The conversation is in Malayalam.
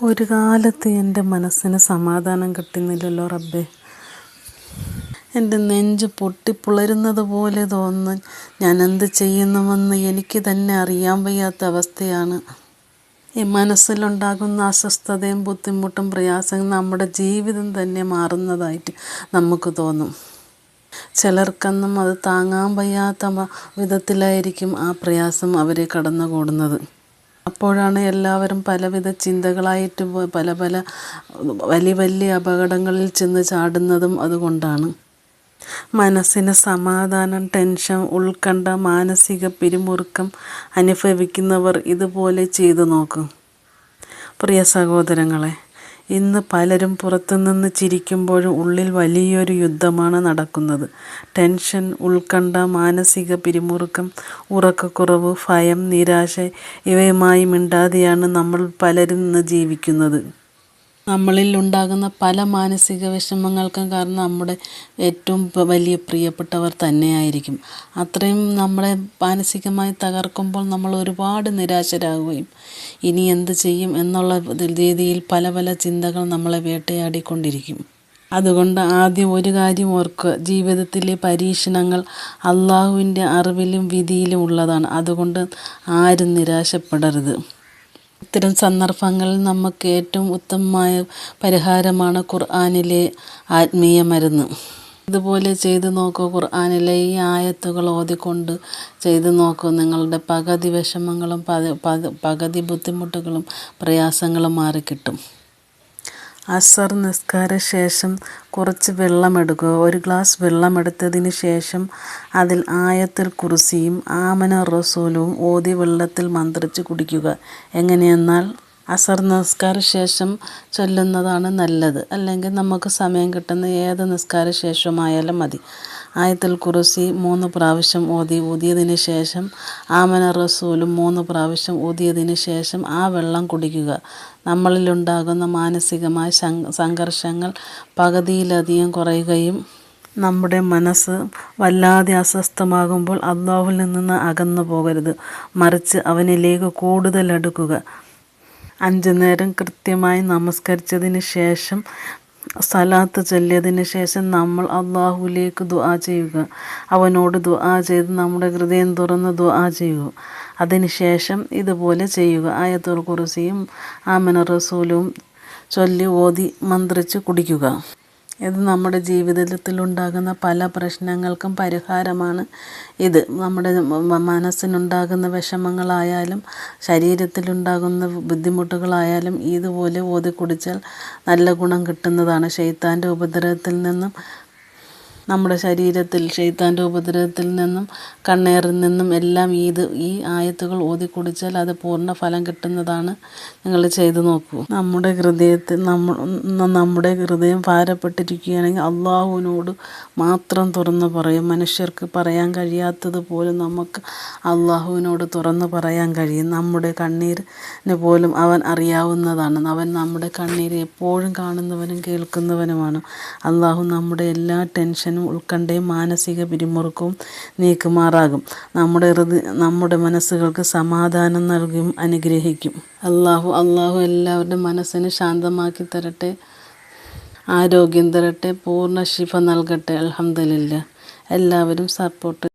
ഒരു കാലത്ത് എൻ്റെ മനസ്സിന് സമാധാനം കിട്ടുന്നില്ലല്ലോ റബ്ബേ. എൻ്റെ നെഞ്ച് പൊട്ടിപ്പിളരുന്നത് പോലെ തോന്നുന്നു. ഞാൻ എന്ത് ചെയ്യുന്നുവെന്ന് എനിക്ക് തന്നെ അറിയാൻ വയ്യാത്ത അവസ്ഥയാണ്. ഈ മനസ്സിലുണ്ടാകുന്ന അസ്വസ്ഥതയും ബുദ്ധിമുട്ടും പ്രയാസവും നമ്മുടെ ജീവിതം തന്നെ മാറുന്നതായിട്ട് നമുക്ക് തോന്നും. ചിലർക്കൊന്നും അത് താങ്ങാൻ വയ്യാത്ത വിധത്തിലായിരിക്കും ആ പ്രയാസം അവരെ കടന്നുകൂടുന്നത്. അപ്പോഴാണ് എല്ലാവരും പലവിധ ചിന്തകളായിട്ട് പല വലിയ വലിയ അപകടങ്ങളിൽ ചെന്ന് ചാടുന്നതും അതുകൊണ്ടാണ്. മനസ്സിന് സമാധാനം, ടെൻഷൻ, ഉത്കണ്ഠ, മാനസിക പിരിമുറുക്കം അനുഭവിക്കുന്നവർ ഇതുപോലെ ചെയ്തു നോക്കും. പ്രിയ സഹോദരങ്ങളെ, ഇന്ന് പലരും പുറത്തുനിന്ന് ചിരിക്കുമ്പോഴും ഉള്ളിൽ വലിയൊരു യുദ്ധമാണ് നടക്കുന്നത്. ടെൻഷൻ, ഉത്കണ്ഠ, മാനസിക പിരിമുറുക്കം, ഉറക്കക്കുറവ്, ഭയം, നിരാശ ഇവയുമായി മിണ്ടാതെയാണ് നമ്മൾ പലരും ഇന്ന് ജീവിക്കുന്നത്. നമ്മളിൽ ഉണ്ടാകുന്ന പല മാനസിക വിഷമങ്ങൾക്കും കാരണം നമ്മുടെ ഏറ്റവും വലിയ പ്രിയപ്പെട്ടവർ തന്നെയായിരിക്കും. അത്രയും നമ്മളെ മാനസികമായി തകർക്കുമ്പോൾ നമ്മൾ ഒരുപാട് നിരാശരാകുകയും ഇനി എന്ത് ചെയ്യും എന്നുള്ള രീതിയിൽ പല ചിന്തകൾ നമ്മളെ വേട്ടയാടിക്കൊണ്ടിരിക്കും. അതുകൊണ്ട് ആദ്യം ഒരു കാര്യം ഓർക്കുക, ജീവിതത്തിലെ പരീക്ഷണങ്ങൾ അള്ളാഹുവിൻ്റെ അറിവിലും വിധിയിലും ഉള്ളതാണ്. അതുകൊണ്ട് ആരും നിരാശപ്പെടരുത്. ഇത്തരം സന്ദർഭങ്ങളിൽ നമുക്ക് ഏറ്റവും ഉത്തമമായ പരിഹാരമാണ് ഖുർആനിലെ ആത്മീയ മരുന്ന്. ഇതുപോലെ ചെയ്തു നോക്കൂ. ഖുർആനിലെ ഈ ആയത്തുകൾ ഓതിക്കൊണ്ട് ചെയ്തു നോക്കൂ. നിങ്ങളുടെ പകുതി വിഷമങ്ങളും പകുതി ബുദ്ധിമുട്ടുകളും പ്രയാസങ്ങളും മാറിക്കിട്ടും. അസർ നിസ്കാര ശേഷം കുറച്ച് വെള്ളമെടുക്കുക. ഒരു ഗ്ലാസ് വെള്ളമെടുത്തതിന് ശേഷം അതിൽ ആയത്തുൽ കുർസിയും ആമന റസൂലും ഓതി വെള്ളത്തിൽ മന്ത്രിച്ച് കുടിക്കുക. എങ്ങനെയെന്നാൽ അസർ നിസ്കാര ശേഷം ചൊല്ലുന്നതാണ് നല്ലത്. അല്ലെങ്കിൽ നമുക്ക് സമയം കിട്ടുന്ന ഏത് നിസ്കാര ശേഷമായാലും മതി. ആയത്തുൽ കുർസി 3 പ്രാവശ്യം ഊതിയതിന് ശേഷം ആമന റസൂലും 3 പ്രാവശ്യം ഊതിയതിന് ശേഷം ആ വെള്ളം കുടിക്കുക. നമ്മളിലുണ്ടാകുന്ന മാനസികമായ സംഘർഷങ്ങൾ പകുതിയിലധികം കുറയുകയും നമ്മുടെ മനസ്സ് വല്ലാതെ അസ്വസ്ഥമാകുമ്പോൾ അല്ലാഹുവിൽ നിന്ന് അകന്നു പോകരുത്, മറിച്ച് അവനിലേക്ക് കൂടുതൽ അടുക്കുക. 5 നേരം കൃത്യമായി നമസ്കരിച്ചതിന് ശേഷം സലാത്ത് ചൊല്ലിയതിന് ശേഷം നമ്മൾ അള്ളാഹുവിലേക്ക് ദുആ ചെയ്യുക. അവനോട് ദുആ ചെയ്ത് നമ്മുടെ ഹൃദയം തുറന്ന് ദുആ ചെയ്യുക. അതിനുശേഷം ഇതുപോലെ ചെയ്യുക. ആയത്തുൽ കുർസിയും ആമന റസൂലും ചൊല്ലി ഓതി മന്ത്രിച്ച് കുടിക്കുക. ഇത് നമ്മുടെ ജീവിതത്തിലുണ്ടാകുന്ന പല പ്രശ്നങ്ങൾക്കും പരിഹാരമാണ്. ഇത് നമ്മുടെ മനസ്സിനുണ്ടാകുന്ന വിഷമങ്ങളായാലും ശരീരത്തിലുണ്ടാകുന്ന ബുദ്ധിമുട്ടുകളായാലും ഇതുപോലെ ഓതി കുടിച്ചാൽ നല്ല ഗുണം കിട്ടുന്നതാണ്. ശൈത്താൻ്റെ ഉപദ്രവത്തിൽ നിന്നും നമ്മുടെ ശരീരത്തിൽ ശൈത്താൻ്റെ ഉപദ്രവത്തിൽ നിന്നും കണ്ണേറിൽ നിന്നും എല്ലാം ഈ ആയത്തുകൾ ഓതി കുടിച്ചാൽ അത് പൂർണ്ണ ഫലം കിട്ടുന്നതാണ്. നിങ്ങൾ ചെയ്തു നോക്കൂ. നമ്മുടെ ഹൃദയം ഭാരപ്പെട്ടിരിക്കുകയാണെങ്കിൽ അള്ളാഹുവിനോട് മാത്രം തുറന്നു പറയും. മനുഷ്യർക്ക് പറയാൻ കഴിയാത്തതുപോലും നമുക്ക് അള്ളാഹുവിനോട് തുറന്നു പറയാൻ കഴിയും. നമ്മുടെ കണ്ണീരിന് പോലും അവൻ അറിയാവുന്നതാണ്. അവൻ നമ്മുടെ കണ്ണീര് എപ്പോഴും കാണുന്നവനും കേൾക്കുന്നവനുമാണ്. അള്ളാഹു നമ്മുടെ എല്ലാ ടെൻഷനും ഉത്കണ്ഠയും മാനസിക പിരിമുറുക്കവും നീക്കുമാറാകും. നമ്മുടെ മനസ്സുകൾക്ക് സമാധാനം നൽകും, അനുഗ്രഹിക്കും. അള്ളാഹു എല്ലാവരുടെ മനസ്സിന് ശാന്തമാക്കി തരട്ടെ, ആരോഗ്യം തരട്ടെ, പൂർണ്ണ ശിഫ നൽകട്ടെ. അൽഹംദുലില്ലാ. എല്ലാവരും സപ്പോർട്ട്